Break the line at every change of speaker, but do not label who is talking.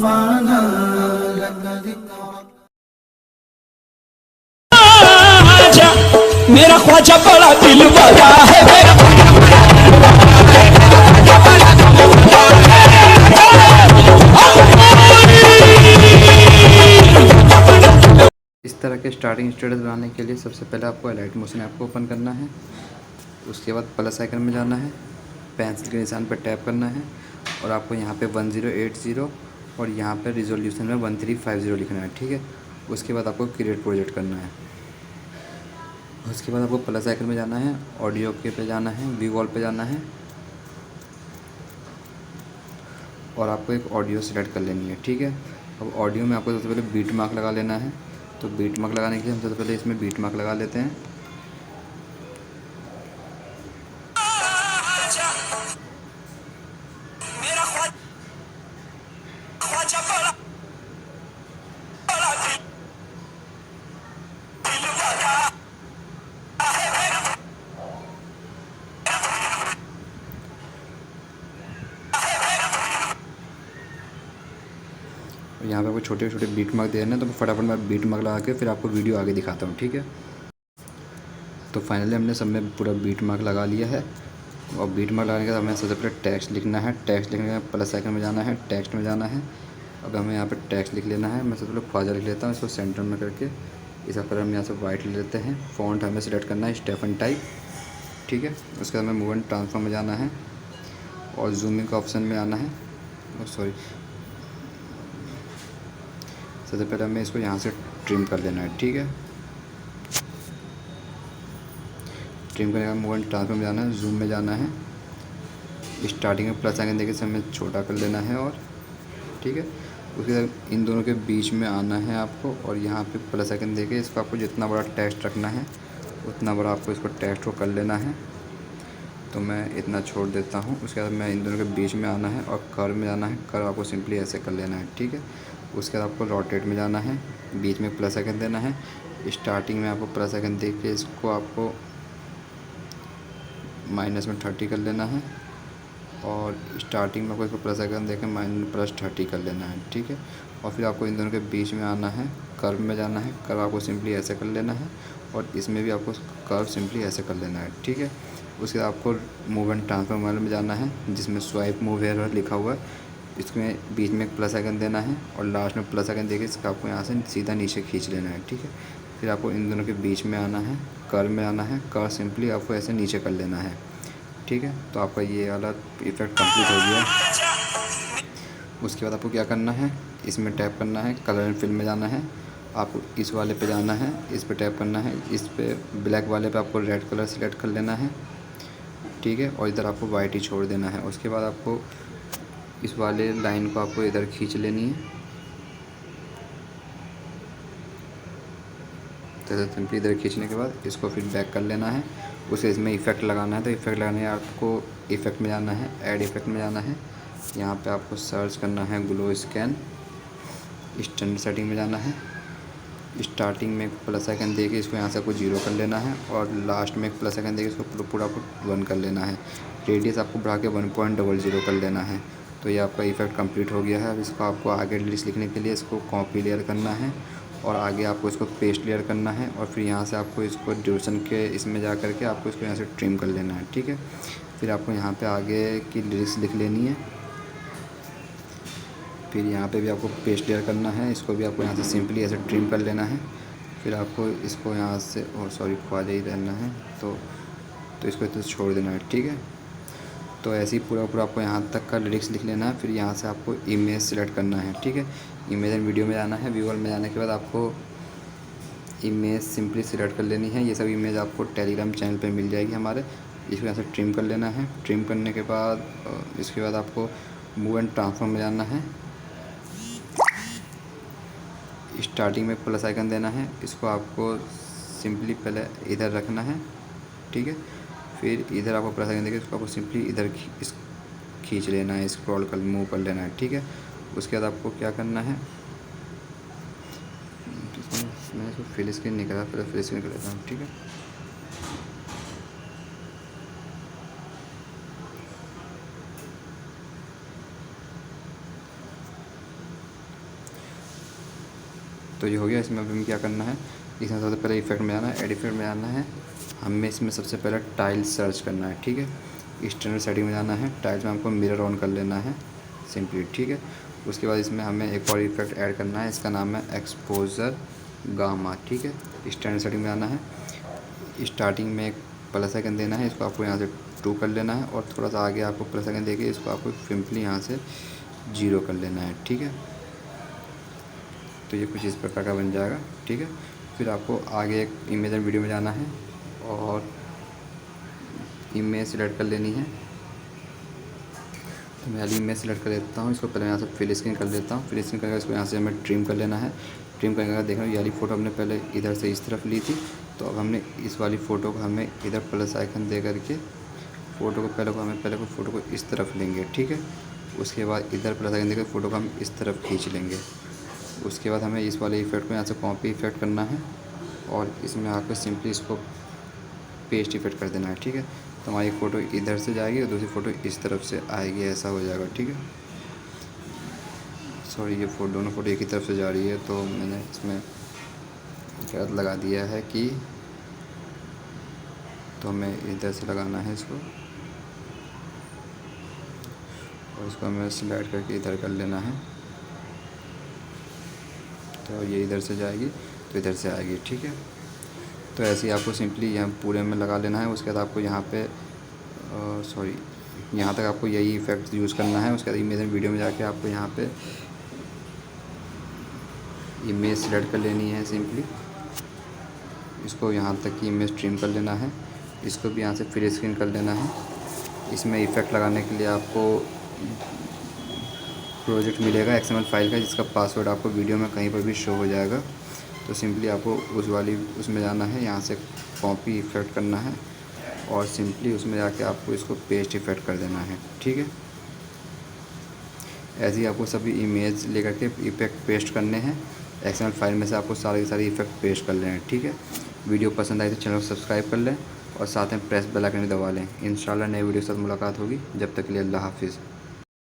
रफ़ाना luck ज़िक्रक।
मेरा ख्वाजा बड़ा दिल वाला है, मेरा
इस तरह के स्टार्टिंग स्टेटस बनाने के लिए सबसे पहले आपको लाइट मोशन ऐप को ओपन करना है। उसके बाद प्लस आइकन में जाना है, पेंसिल के निशान पर टैप करना है और आपको यहाँ पे 1080 और यहाँ पे रिजोल्यूशन में 1350 लिखना है, ठीक है। उसके बाद आपको क्रिएट प्रोजेक्ट करना है। उसके बाद आपको प्लस आइकन में जाना है, ऑडियो के पे जाना है, व्यू ऑल पे जाना है और आपको एक ऑडियो सेलेक्ट कर लेनी है, ठीक है। अब ऑडियो में आपको सबसे पहले बीट मार्क लगा लेना है। तो बीट मार्क लगाने के लिए हम सबसे पहले इसमें बीट मार्क लगा लेते हैं। यहाँ पे आपको छोटे छोटे बीट मार्क देना है, तो फटाफट मैं बीट मार्क लगा के फिर आपको वीडियो आगे दिखाता हूँ, ठीक है। तो फाइनली हमने सब में पूरा बीट मार्क लगा लिया है और बीट मार्क लगाने के बाद हमें सबसे पहले टेक्स्ट लिखना है। टेक्स्ट लिखने के बाद प्लस आइकन में जाना है, टेक्स्ट में जाना है। अब हमें यहाँ पे टेक्स्ट लिख लेना है। मैं सबसे पहले ख्वाजा लिख लेता हूँ, इसको सेंटर में करके इसका कलर हम यहाँ से वाइट ले लेते हैं। फ़ॉन्ट हमें सिलेक्ट करना है स्टेफन टाइप, ठीक है। उसके बाद हमें मूव एंड ट्रांसफॉर्म में जाना है और जूमिंग का ऑप्शन में आना है। सॉरी, सबसे पहले हमें इसको यहाँ से ट्रिम कर लेना है, ठीक है। ट्रिम करने का मूव एंड ट्रांसफॉर्म में जाना है, जूम में जाना है, स्टार्टिंग में प्लस आइकन देके इसे हमें छोटा कर लेना है और ठीक है। उसके बाद इन दोनों के बीच में आना है आपको और यहाँ पे प्लस आइकन देके इसको आपको जितना बड़ा टेक्स्ट रखना है उतना बड़ा आपको इसको टेक्स्ट को कर लेना है। तो मैं इतना छोड़ देता हूँ। उसके बाद मैं इन दोनों के बीच में आना है और कर्व में जाना है। कर्व आपको सिंपली ऐसे कर लेना है, ठीक है। उसके बाद आपको रोटेट में जाना है, बीच में प्लस आइकन देना है। स्टार्टिंग में आपको प्लस आइकन दे के इसको आपको माइनस में 30 कर लेना है और स्टार्टिंग में आपको इसको प्लस आइकन देकर -+30 कर लेना है, ठीक है। और फिर आपको इन दोनों के बीच में आना है, कर्व में जाना है। कर्व आपको सिंपली ऐसे कर लेना है और इसमें भी आपको कर्व सिंपली ऐसे कर लेना है, ठीक है। उसके बाद आपको मूव एंड ट्रांसफॉर्म वाले में जाना है जिसमें स्वाइप मूव हेयर लिखा हुआ है। इसमें बीच में एक प्लस आइकन देना है और लास्ट में प्लस आइकन देके इसका आपको यहाँ से सीधा नीचे खींच लेना है, ठीक है। फिर आपको इन दोनों के बीच में आना है, कर्व में आना है। कर्व सिंपली आपको ऐसे नीचे कर लेना है, ठीक है। तो आपका ये वाला इफेक्ट कंप्लीट हो गया। उसके बाद आपको क्या करना है, इसमें टैप करना है, कलर एंड फिल में जाना है। आपको इस वाले पे जाना है, इस पे टैप करना है। इस पे ब्लैक वाले पे आपको रेड कलर सेलेक्ट कर लेना है, ठीक है। और इधर आपको वाइट ही छोड़ देना है। उसके बाद आपको इस वाले लाइन को आपको इधर खींच लेनी है। तो सिंपली इधर खींचने के बाद इसको फिर बैक कर लेना है। उसे इसमें इफ़ेक्ट लगाना है। तो इफ़ेक्ट लगाने आपको इफ़ेक्ट में जाना है, ऐड इफ़ेक्ट में जाना है। यहाँ पे आपको सर्च करना है ग्लो स्कैन। स्टैंडर्ड सेटिंग में जाना है। स्टार्टिंग में एक प्लस आइकन देके इसको यहाँ से आपको 0 कर लेना है और लास्ट में एक प्लस आइकन देके इसको पूरा आपको 1 कर लेना है। रेडियस आपको बढ़ा के 1.00 कर लेना है। तो ये आपका इफ़ेक्ट कंप्लीट हो गया है। अब इसको आपको आगे लिस्ट लिखने के लिए इसको कॉपी लेयर करना है और आगे आपको इसको पेस्ट लेयर करना है और फिर यहाँ से आपको इसको ड्यूरेशन के इसमें जा कर के आपको इसको यहाँ से ट्रिम कर लेना है, ठीक है। फिर आपको यहाँ पे आगे की लिरिक्स लिख लेनी है। फिर यहाँ पे भी आपको पेस्ट लेयर करना है। इसको भी आपको यहाँ से सिंपली ऐसे ट्रिम कर लेना है। फिर आपको इसको यहाँ से ख्वाजा ही रहना है तो इसको इतना छोड़ देना है, ठीक है। तो ऐसे ही पूरा आपको यहाँ तक का लिरिक्स लिख लेना है। फिर यहाँ से आपको इमेज सेलेक्ट करना है, ठीक है। इमेज एंड वीडियो में जाना है। व्यूअर में जाने के बाद आपको इमेज सिंपली सिलेक्ट कर लेनी है। ये सब इमेज आपको टेलीग्राम चैनल पे मिल जाएगी हमारे। इसको यहाँ से ट्रिम कर लेना है। ट्रिम करने के बाद इसके बाद आपको मूव एंड ट्रांसफॉर्म में जाना है। स्टार्टिंग में प्लस आइकन देना है। इसको आपको सिंपली पहले इधर रखना है, ठीक है। फिर इधर आपको प्लस आइकन देकर इसको आपको सिंपली इधर खींच लेना है, स्क्रॉल कर मूव कर लेना है, ठीक है। उसके बाद आपको क्या करना है, मैंने इसको फिल स्क्रीन निकाला, फिर फिल स्क्रीन कर लेता हूँ, ठीक है। तो ये हो गया। इसमें अब हमें क्या करना है, इसमें सबसे पहले इफेक्ट में जाना है, एड इफेक्ट में जाना है। हमें इसमें सबसे पहले टाइल सर्च करना है, ठीक है। स्टैंडर्ड सेटिंग में जाना है, टाइल्स में हमको मिरर ऑन कर लेना है सिंपली, ठीक है। उसके बाद इसमें हमें एक और इफेक्ट ऐड करना है, इसका नाम है एक्सपोजर गामा, ठीक है। स्टैंडर्ड सेटिंग में जाना है, स्टार्टिंग में एक प्लस आइकन देना है, इसको आपको यहाँ से 2 कर लेना है और थोड़ा सा आगे आपको प्लस आइकन देके इसको आपको सिंपली यहाँ से 0 कर लेना है, ठीक है। तो ये कुछ इस प्रकार का बन जाएगा, ठीक है। फिर आपको आगे एक इमेज एंड वीडियो में जाना है और इमेज सेलेक्ट कर लेनी है। तो मैं वाली इमेज सेलेक्ट कर लेता हूँ, इसको पहले यहाँ से फिल स्क्रीन कर लेता हूँ। फिल स्क्रीन करके इसको यहाँ से हमें ट्रिम कर लेना है। ट्रिम करने के बाद देखना, ये वाली फ़ोटो हमने पहले इधर से इस तरफ ली थी, तो अब हमने इस वाली फ़ोटो को हमें इधर प्लस आइकन दे करके फ़ोटो को पहले फ़ोटो को इस तरफ लेंगे, ठीक है। उसके बाद इधर प्लस आइकन देकर फ़ोटो को हम इस तरफ खींच लेंगे। उसके बाद हमें इस वाले इफेक्ट को यहाँ से कॉपी इफेक्ट करना है और इसमें आकर सिंपली इसको पेस्ट इफेक्ट कर देना है, ठीक है। तो हमारी फ़ोटो इधर से जाएगी और दूसरी फ़ोटो इस तरफ से आएगी, ऐसा हो जाएगा, ठीक है। सॉरी, ये दोनों फ़ोटो एक ही तरफ से जा रही है, तो मैंने इसमें गलत लगा दिया है कि, तो हमें इधर से लगाना है इसको और इसको हमें स्लाइड करके इधर कर लेना है। तो ये इधर से जाएगी तो इधर से आएगी, ठीक है। तो ऐसे ही आपको सिंपली यहाँ पूरे में लगा लेना है। उसके बाद आपको यहाँ पे यहाँ तक आपको यही इफेक्ट यूज़ करना है। उसके बाद इमेज एंड वीडियो में जाके आपको यहाँ पे इमेज सेलेक्ट कर लेनी है सिंपली। इसको यहाँ तक की इमेज ट्रिम कर लेना है, इसको भी यहाँ से फिल स्क्रीन कर लेना है। इसमें इफ़ेक्ट लगाने के लिए आपको प्रोजेक्ट मिलेगा XML फाइल का, जिसका पासवर्ड आपको वीडियो में कहीं पर भी शो हो जाएगा। तो सिंपली आपको उसमें जाना है, यहाँ से कॉपी इफेक्ट करना है और सिंपली उसमें जाके आपको इसको पेस्ट इफेक्ट कर देना है, ठीक है। ऐसे ही आपको सभी इमेज लेकर के इफेक्ट पेस्ट करने हैं। XML फाइल में से आपको सारे इफेक्ट पेस्ट कर लें, ठीक है। वीडियो पसंद आई तो चैनल को सब्सक्राइब कर लें और साथ में प्रेस बेल आइकन दबा लें। इंशाल्लाह नए वीडियो के साथ मुलाकात होगी। जब तक के लिए अल्लाह हाफिज़।